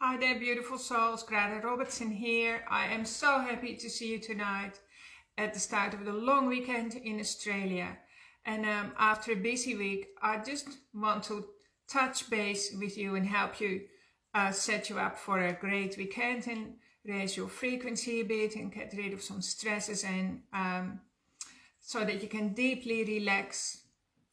Hi there, beautiful souls. Greta Robertson here. I am so happy to see you tonight at the start of the long weekend in Australia. And after a busy week, I just want to touch base with you and help you set you up for a great weekend and raise your frequency a bit and get rid of some stresses, and so that you can deeply relax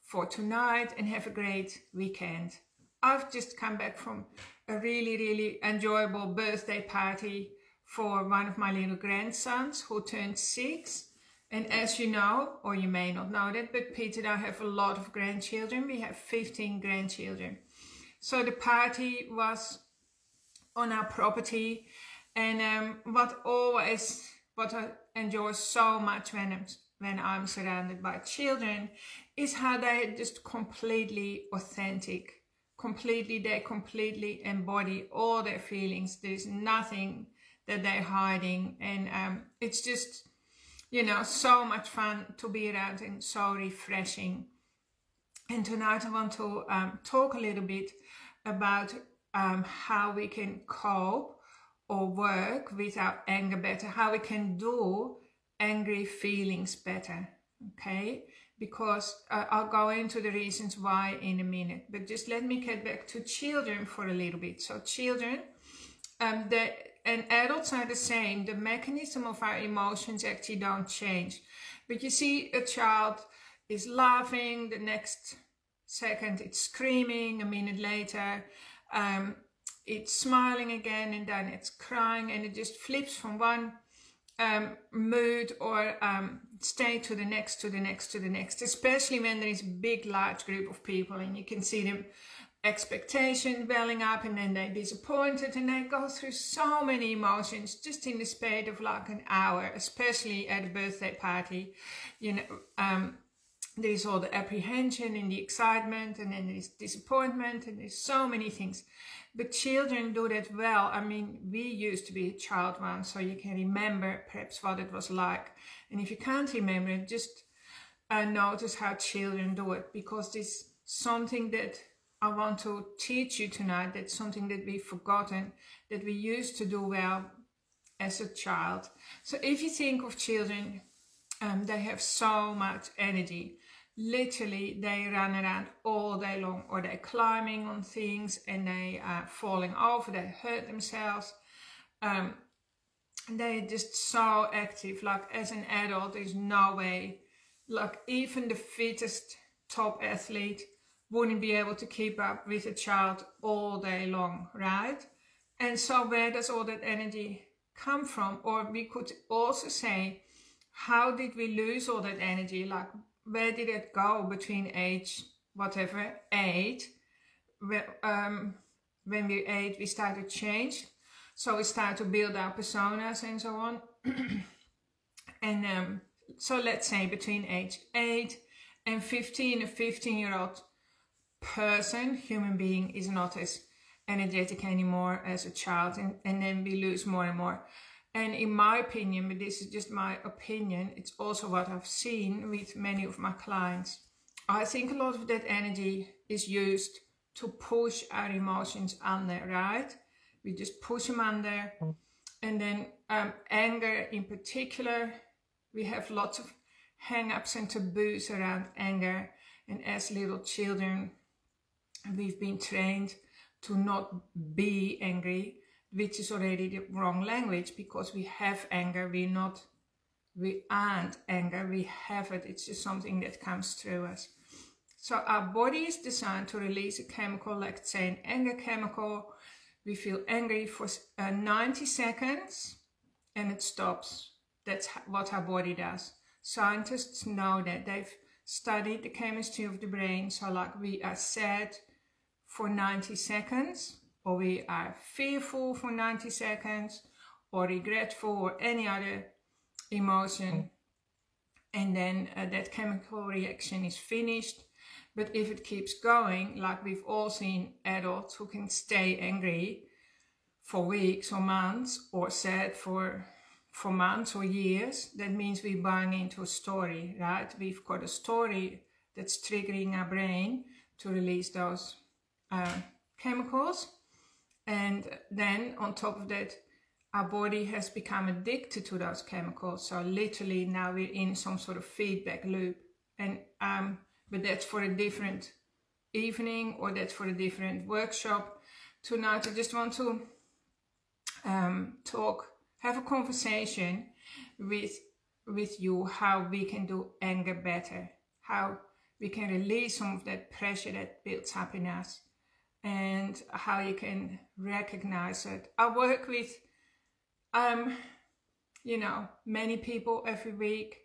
for tonight and have a great weekend. I've just come back from a really enjoyable birthday party for one of my little grandsons who turned 6. And as you know, or you may not know that, but Pete and I have a lot of grandchildren. We have 15 grandchildren. So the party was on our property, and what I enjoy so much when I'm surrounded by children is how they are just completely authentic. They completely embody all their feelings. There's nothing that they're hiding, and it's just, you know, so much fun to be around and so refreshing. And tonight I want to talk a little bit about how we can cope or work with our anger better, how we can do angry feelings better, okay? Because I'll go into the reasons why in a minute, but just let me get back to children for a little bit. So children, and adults are the same. The mechanism of our emotions actually don't change. But you see, a child is laughing, the next second it's screaming, a minute later it's smiling again, and then it's crying, and it just flips from one mood or state to the next, especially when there is a big large group of people and you can see them expectation welling up, and then they're disappointed, and they go through so many emotions just in the space of like an hour, especially at a birthday party. You know, there's all the apprehension and the excitement, and then there's disappointment, and there's so many things. But children do that well. I mean, we used to be a child once, so you can remember perhaps what it was like. And if you can't remember it, just notice how children do it, because there's something that I want to teach you tonight. That's something that we've forgotten, that we used to do well as a child. So if you think of children, they have so much energy. Literally, they run around all day long, or they're climbing on things and they are falling over, they hurt themselves. They're just so active. Like as an adult, there's no way, like even the fittest top athlete wouldn't be able to keep up with a child all day long, right? And so where does all that energy come from? Or we could also say, how did we lose all that energy? Like, where did it go between age, whatever, 8? When we 8, we started to change. So we start to build our personas and so on. And so let's say between age 8 and 15, a 15-year-old person, human being, is not as energetic anymore as a child. And then we lose more and more. And in my opinion, but this is just my opinion, it's also what I've seen with many of my clients, I think a lot of that energy is used to push our emotions under, right? We just push them under. And then anger in particular, we have lots of hang-ups and taboos around anger. And as little children, we've been trained to not be angry, which is already the wrong language, because we have anger. We aren't anger, we have it. It's just something that comes through us. So our body is designed to release a chemical, like say an anger chemical. We feel angry for 90 seconds and it stops. That's what our body does. Scientists know that. They've studied the chemistry of the brain. So like we are sad for 90 seconds, or we are fearful for 90 seconds, or regretful, or any other emotion. And then that chemical reaction is finished. But if it keeps going, like we've all seen adults who can stay angry for weeks or months, or sad for months or years, that means we're buying into a story, right? We've got a story that's triggering our brain to release those chemicals. And then on top of that, our body has become addicted to those chemicals. So literally now we're in some sort of feedback loop. And but that's for a different evening, or that's for a different workshop. Tonight I just want to have a conversation with you, how we can do anger better, how we can release some of that pressure that builds up in us, and how you can recognize it. I work with you know, many people every week.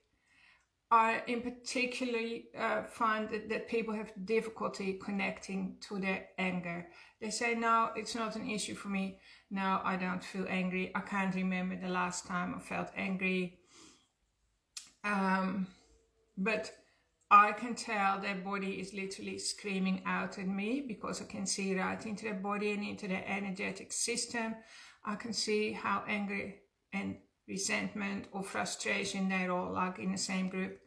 I in particularly find that people have difficulty connecting to their anger. They say, no, it's not an issue for me. No, I don't feel angry. I can't remember the last time I felt angry. But I can tell their body is literally screaming out at me, because I can see right into their body and into their energetic system. I can see how anger and resentment or frustration, they're all like in the same group,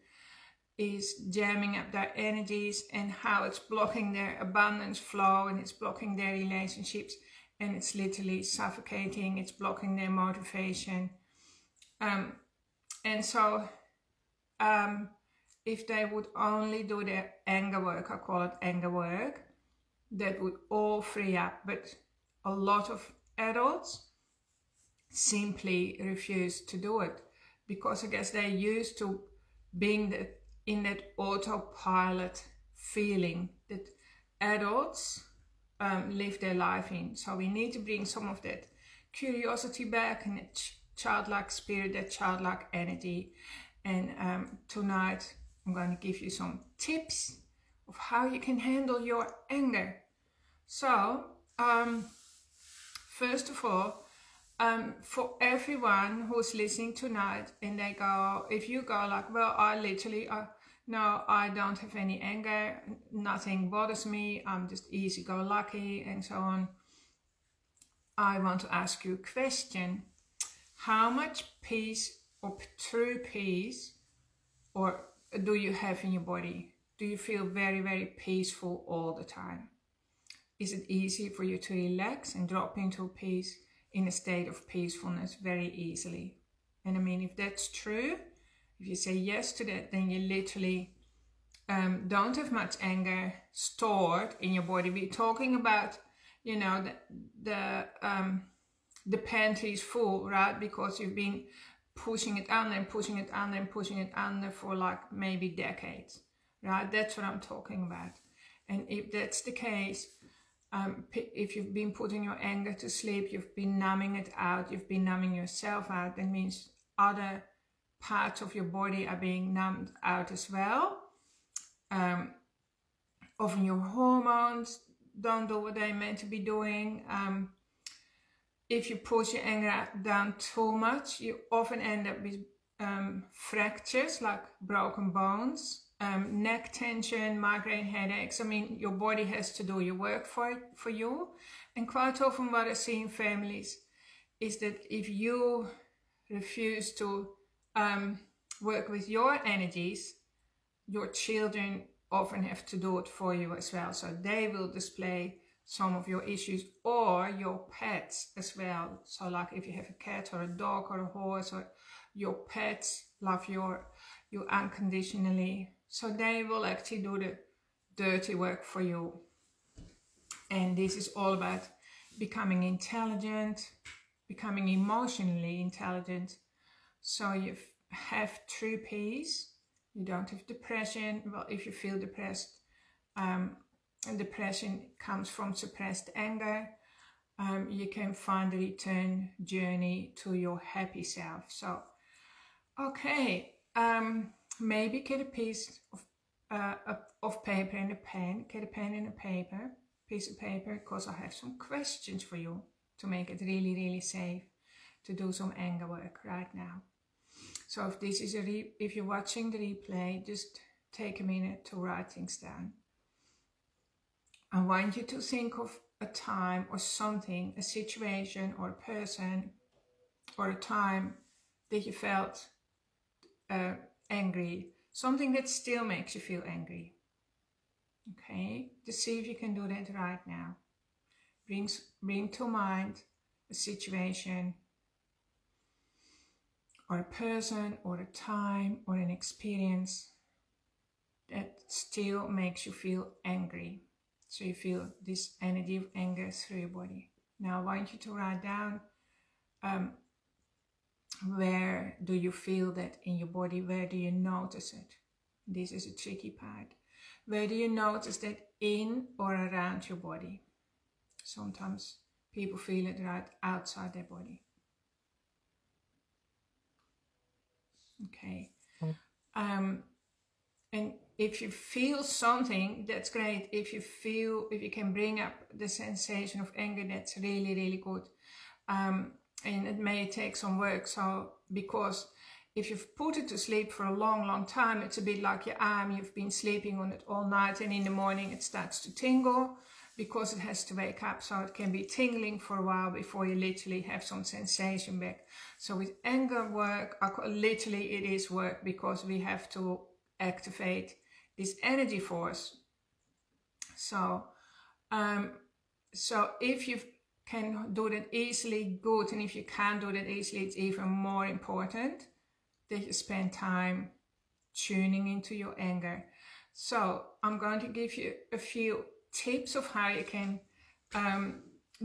is jamming up their energies, and how it's blocking their abundance flow, and it's blocking their relationships, and it's literally suffocating, it's blocking their motivation. And so if they would only do their anger work, I call it anger work, that would all free up. But a lot of adults simply refuse to do it, because I guess they're used to being in that autopilot feeling that adults live their life in. So we need to bring some of that curiosity back, and that childlike spirit, that childlike energy. And tonight I'm going to give you some tips of how you can handle your anger. So first of all, for everyone who's listening tonight, and they go, if you go like, well, I literally, no, I don't have any anger, nothing bothers me, I'm just easy-go-lucky and so on. I want to ask you a question. How much peace, or true peace, or do you have in your body? Do you feel very, very peaceful all the time? Is it easy for you to relax and drop into peace, in a state of peacefulness very easily? And I mean, if that's true, if you say yes to that, then you literally don't have much anger stored in your body. We're talking about, you know, the pantry is full, right? Because you've been pushing it under and pushing it under and pushing it under for like maybe decades, right? That's what I'm talking about. And if that's the case, if you've been putting your anger to sleep, you've been numbing it out, you've been numbing yourself out, that means other parts of your body are being numbed out as well. Often your hormones don't do what they're meant to be doing. If you push your anger down too much, you often end up with fractures, like broken bones, neck tension, migraine headaches. I mean, your body has to do your work for you. And quite often what I see in families is that if you refuse to work with your energies, your children often have to do it for you as well. So they will display some of your issues, or your pets as well. So like if you have a cat or a dog or a horse, or your pets love you unconditionally. So they will actually do the dirty work for you. And this is all about becoming intelligent, becoming emotionally intelligent. So you have true peace. You don't have depression. Well, if you feel depressed, and depression comes from suppressed anger, you can find the return journey to your happy self. So, okay, maybe get a piece of paper and a pen. Get a pen and a paper, piece of paper, because I have some questions for you to make it really, really safe to do some anger work right now. So if this is if you're watching the replay, just take a minute to write things down. I want you to think of a time or something, a situation or a person or a time that you felt angry, something that still makes you feel angry. Okay, just see if you can do that right now. bring to mind a situation or a person or a time or an experience that still makes you feel angry. So you feel this energy of anger through your body. Now I want you to write down where do you feel that in your body? Where do you notice it? This is a tricky part. Where do you notice that in or around your body? Sometimes people feel it right outside their body. Okay. And if you feel something, that's great. If you can bring up the sensation of anger, that's really, really good. And it may take some work. So, because if you've put it to sleep for a long, long time, it's a bit like your arm. You've been sleeping on it all night, and in the morning it starts to tingle because it has to wake up. So it can be tingling for a while before you literally have some sensation back. So with anger work, literally it is work, because we have to activate this energy force. So, so if you can do that easily, good. And if you can't do that easily, it's even more important that you spend time tuning into your anger. So I'm going to give you a few tips of how you can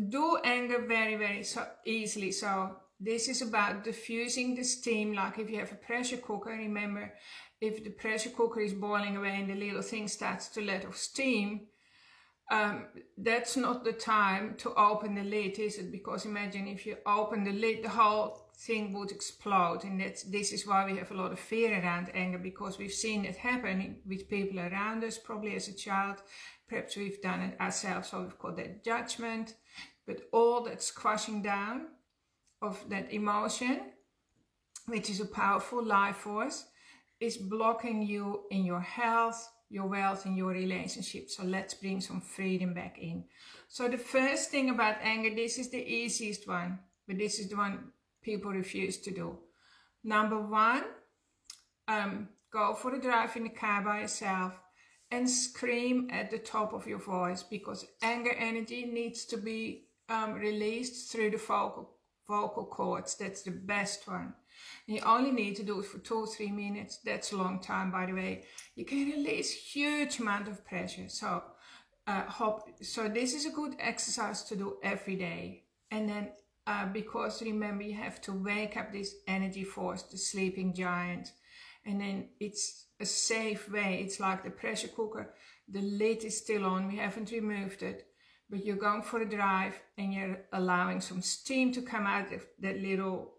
do anger very, very easily. So this is about diffusing the steam. Like if you have a pressure cooker, remember, if the pressure cooker is boiling away and the little thing starts to let off steam, that's not the time to open the lid, is it? Because imagine if you open the lid, the whole thing would explode. And this is why we have a lot of fear around anger, because we've seen it happen with people around us, probably as a child. Perhaps we've done it ourselves, so we've got that judgment. But all that squashing down of that emotion, which is a powerful life force, is blocking you in your health, your wealth, and your relationships. So let's bring some freedom back in. So the first thing about anger, this is the easiest one, but this is the one people refuse to do. Number one, go for a drive in the car by yourself and scream at the top of your voice, because anger energy needs to be released through the vocal cords. That's the best one. You only need to do it for 2 or 3 minutes. That's a long time, by the way. You can release huge amount of pressure. So, so this is a good exercise to do every day. And then, because remember, you have to wake up this energy force, the sleeping giant. And then it's a safe way. It's like the pressure cooker. The lid is still on. We haven't removed it. But you're going for a drive and you're allowing some steam to come out of that little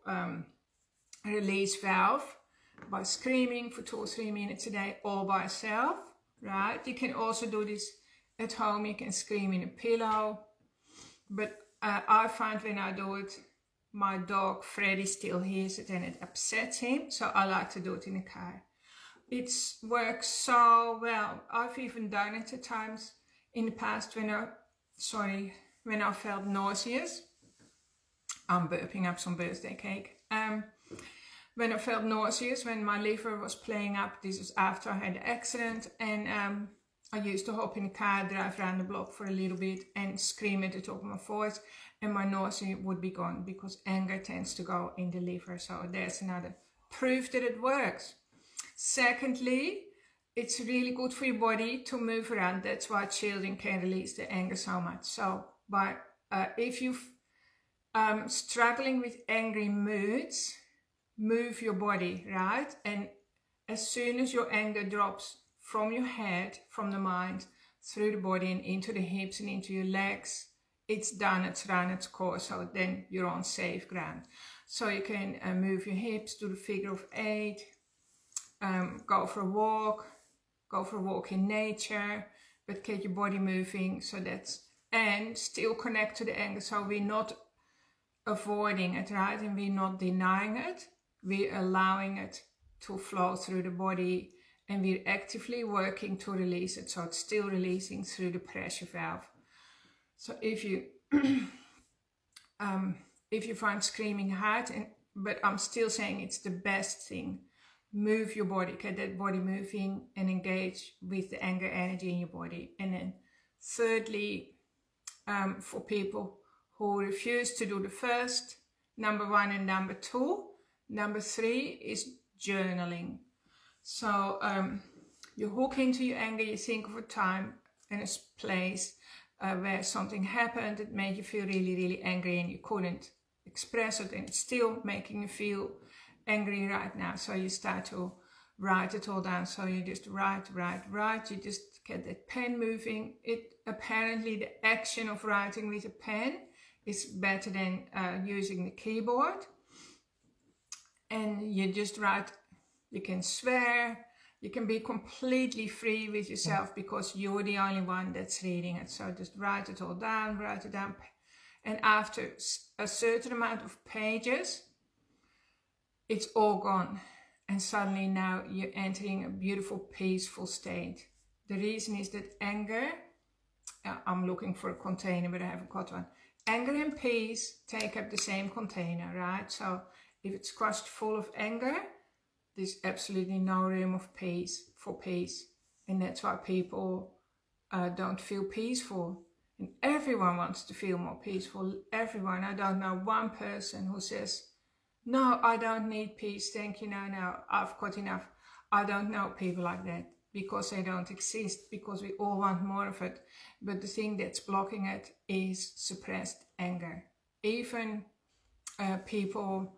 release valve by screaming for 2 or 3 minutes a day, all by yourself, right? You can also do this at home. You can scream in a pillow. But I find when I do it, my dog Freddy still hears it and it upsets him. So I like to do it in the car. It works so well. I've even done it at times in the past when I felt nauseous. I'm burping up some birthday cake. When I felt nauseous, when my liver was playing up, this was after I had the accident, and I used to hop in the car, drive around the block for a little bit and scream at the top of my voice, and my nausea would be gone, because anger tends to go in the liver. So there's another proof that it works. Secondly, it's really good for your body to move around. That's why children can release their anger so much. So if you're struggling with angry moods, move your body, right? And as soon as your anger drops from your head, from the mind, through the body and into the hips and into your legs, it's done, it's run its course. So then you're on safe ground. So you can move your hips, do the figure of 8, go for a walk in nature, but get your body moving. So and still connect to the anger. So we're not avoiding it, right? And we're not denying it. We're allowing it to flow through the body, and we're actively working to release it. So it's still releasing through the pressure valve. So if you find screaming hard, but I'm still saying it's the best thing, move your body, get that body moving and engage with the anger energy in your body. And then thirdly, for people who refuse to do the first, number 1 and number 2. Number 3 is journaling. So you hook into your anger, you think of a time and a place where something happened that made you feel really, really angry and you couldn't express it, and it's still making you feel angry right now. So you start to write it all down. So you just write. You just get that pen moving. Apparently the action of writing with a pen is better than using the keyboard. And you just write. You can swear. You can be completely free with yourself because you're the only one that's reading it. So just write it all down, write it down. And after a certain amount of pages, it's all gone. And suddenly now you're entering a beautiful, peaceful state. The reason is that anger, I'm looking for a container, but I haven't got one. Anger and peace take up the same container, right? So if it's crushed full of anger, there's absolutely no room of peace for peace. And that's why people don't feel peaceful. And everyone wants to feel more peaceful. Everyone. I don't know one person who says, no, I don't need peace. Thank you. No, I've got enough. I don't know people like that because they don't exist, because we all want more of it. But the thing that's blocking it is suppressed anger. Even people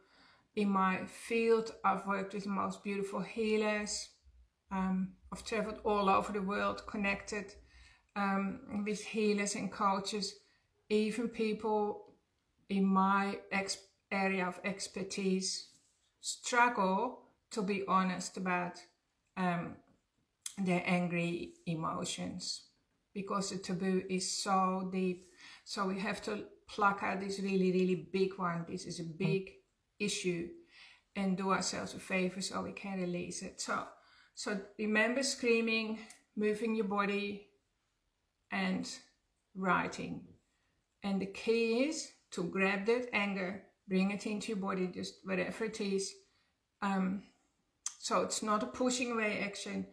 in my field, I've worked with the most beautiful healers. I've traveled all over the world, connected with healers and coaches. Even people in my area of expertise struggle to be honest about their angry emotions, because the taboo is so deep. So we have to pluck out this really, really big one. This is a big issue, and do ourselves a favor so we can release it. So remember screaming, moving your body, and writing. And the key is to grab that anger, bring it into your body, just wherever it is. So it's not a pushing away action,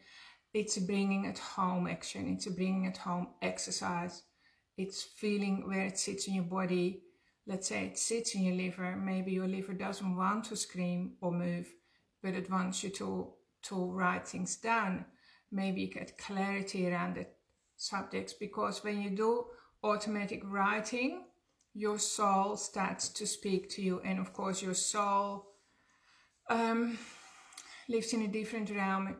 it's a bringing it home action. It's a bringing it home exercise. It's feeling where it sits in your body. Let's say it sits in your liver. Maybe your liver doesn't want to scream or move, but it wants you to write things down. Maybe you get clarity around the subjects, because when you do automatic writing, your soul starts to speak to you. And of course your soul lives in a different realm,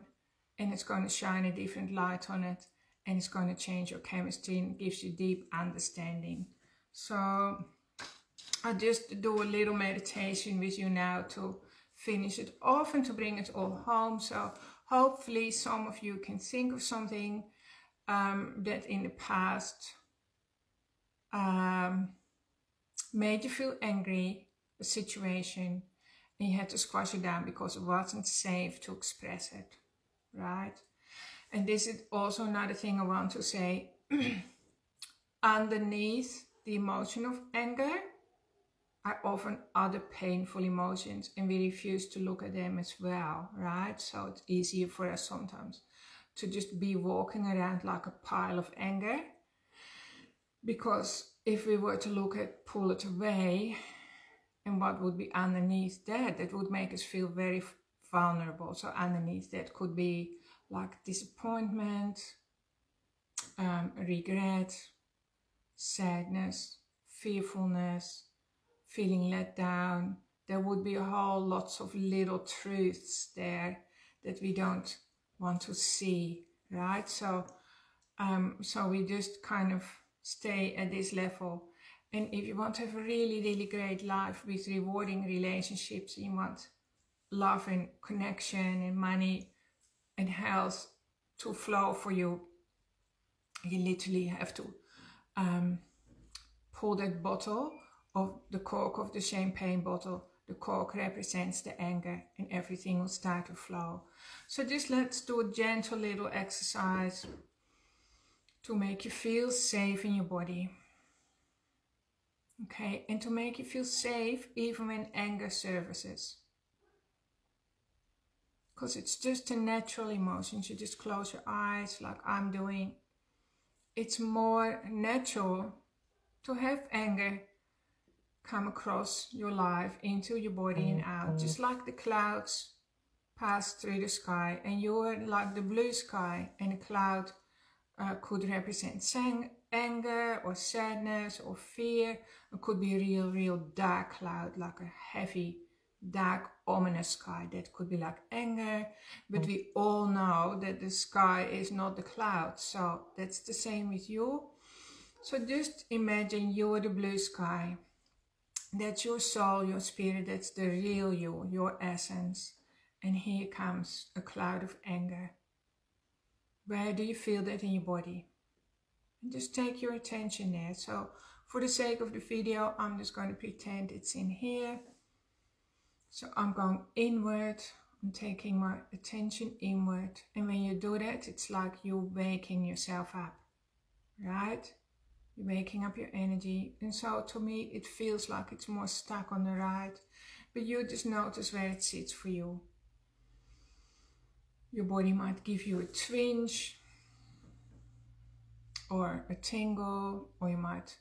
and it's going to shine a different light on it, and it's going to change your chemistry and gives you deep understanding. So I just do a little meditation with you now to finish it off and to bring it all home. So hopefully some of you can think of something that in the past made you feel angry, a situation, and you had to squash it down because it wasn't safe to express it, right? And this is also another thing I want to say. Underneath the emotion of anger are often other painful emotions, and we refuse to look at them as well, right? So it's easier for us sometimes to just be walking around like a pile of anger, because if we were to pull it away, and what would be underneath that, it would make us feel very vulnerable. So underneath that could be like disappointment, regret, sadness, fearfulness, feeling let down. There would be a whole lots of little truths there that we don't want to see, right? So we just kind of stay at this level. And if you want to have a really, really great life with rewarding relationships, you want love and connection and money and health to flow for you, you literally have to pull that bottle of the cork of the champagne bottle. The cork represents the anger, and everything will start to flow. So just let's do a gentle little exercise to make you feel safe in your body. Okay, and to make you feel safe even when anger surfaces. Because it's just a natural emotion. So just close your eyes like I'm doing. It's more natural to have anger come across your life, into your body and out, just like the clouds pass through the sky, and you're like the blue sky, and a cloud could represent anger or sadness or fear. It could be a real dark cloud, like a heavy, dark, ominous sky. That could be like anger, but we all know that the sky is not the cloud, so that's the same with you. So just imagine you're the blue sky. That's your soul, your spirit, that's the real you, your essence. And here comes a cloud of anger. Where do you feel that in your body? And just take your attention there. So for the sake of the video, I'm just going to pretend it's in here. So I'm going inward. I'm taking my attention inward. And when you do that, it's like you're waking yourself up, right? You're waking up your energy. And so to me, it feels like it's more stuck on the right. But you just notice where it sits for you. Your body might give you a twinge or a tingle, or you might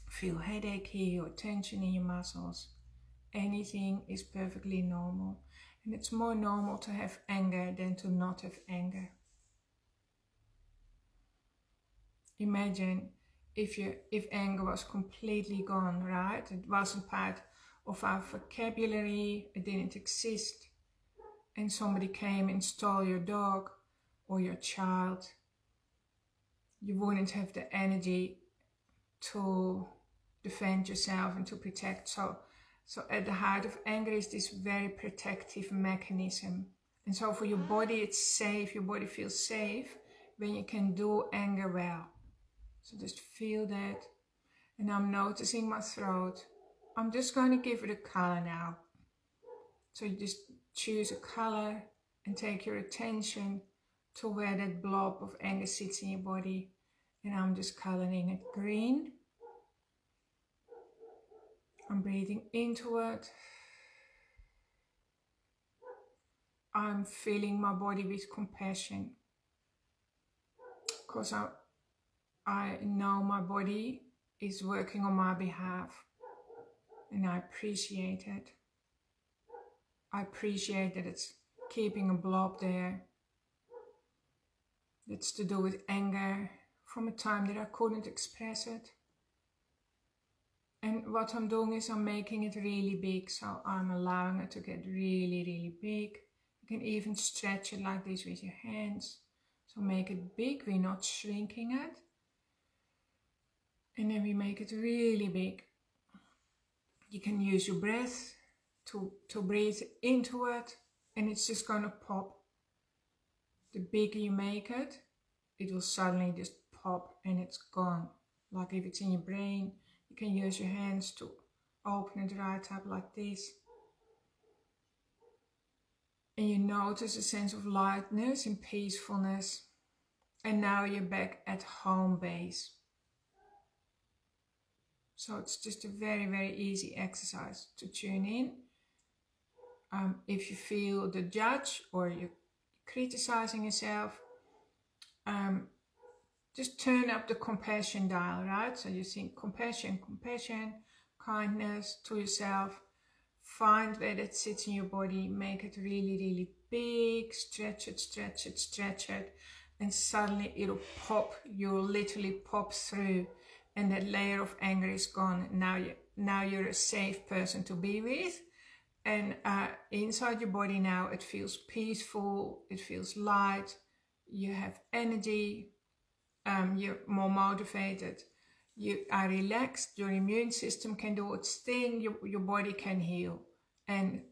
feel headachy or tension in your muscles. Anything is perfectly normal. And it's more normal to have anger than to not have anger. Imagine if anger was completely gone, right? It wasn't part of our vocabulary, it didn't exist, and somebody came and stole your dog or your child. You wouldn't have the energy to defend yourself and to protect. So at the heart of anger is this very protective mechanism. And so for your body, it's safe, your body feels safe when you can do anger well. So just feel that. And I'm noticing my throat. I'm just going to give it a color now. So you just choose a color and take your attention to where that blob of anger sits in your body. And I'm just coloring it green. I'm breathing into it. I'm filling my body with compassion. Because I know my body is working on my behalf. And I appreciate it. I appreciate that it's keeping a blob there. That's to do with anger from a time that I couldn't express it. And what I'm doing is I'm making it really big. So I'm allowing it to get really big. You can even stretch it like this with your hands. So make it big. We're not shrinking it. And then we make it really big. You can use your breath to breathe into it, and it's just going to pop. The bigger you make it, it will suddenly just pop and it's gone. Like if it's in your brain, you can use your hands to open it right up like this. And you notice a sense of lightness and peacefulness. And now you're back at home base. So it's just a very easy exercise to tune in. If you feel the judge or you're criticizing yourself, just turn up the compassion dial, right? So you think compassion, kindness to yourself. Find where that sits in your body, make it really big, stretch it, and suddenly it'll pop. You'll literally pop through. And that layer of anger is gone. Now you're a safe person to be with. And inside your body now, it feels peaceful. It feels light. You have energy. You're more motivated. You are relaxed. Your immune system can do its thing. Your body can heal. And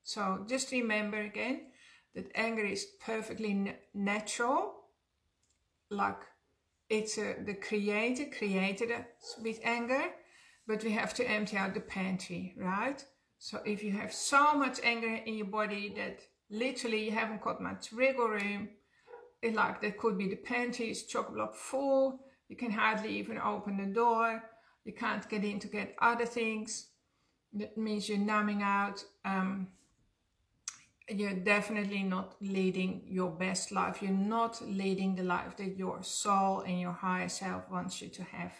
so just remember again that anger is perfectly natural. Like, it's the creator created us with anger, but we have to empty out the pantry, right? So if you have so much anger in your body that literally you haven't got much wiggle room, that could be the pantry is chock-a-block full, you can hardly even open the door, you can't get in to get other things. That means you're numbing out, you're definitely not leading your best life. You're not leading the life that your soul and your higher self wants you to have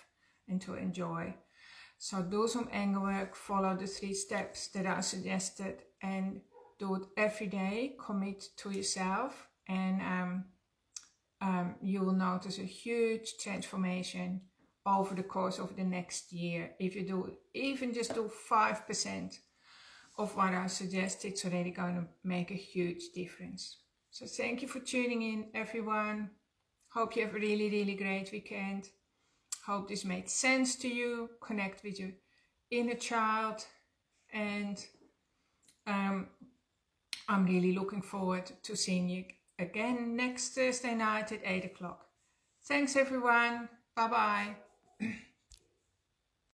and to enjoy. So do some anger work, follow the 3 steps that I suggested, and do it every day. Commit to yourself, and you will notice a huge transformation over the course of the next year. If you do even just do 5% of what I suggest, it's already going to make a huge difference. So thank you for tuning in, everyone. Hope you have a really great weekend. Hope this made sense to you. Connect with your inner child, and I'm really looking forward to seeing you again next Thursday night at 8 o'clock. Thanks everyone. Bye bye.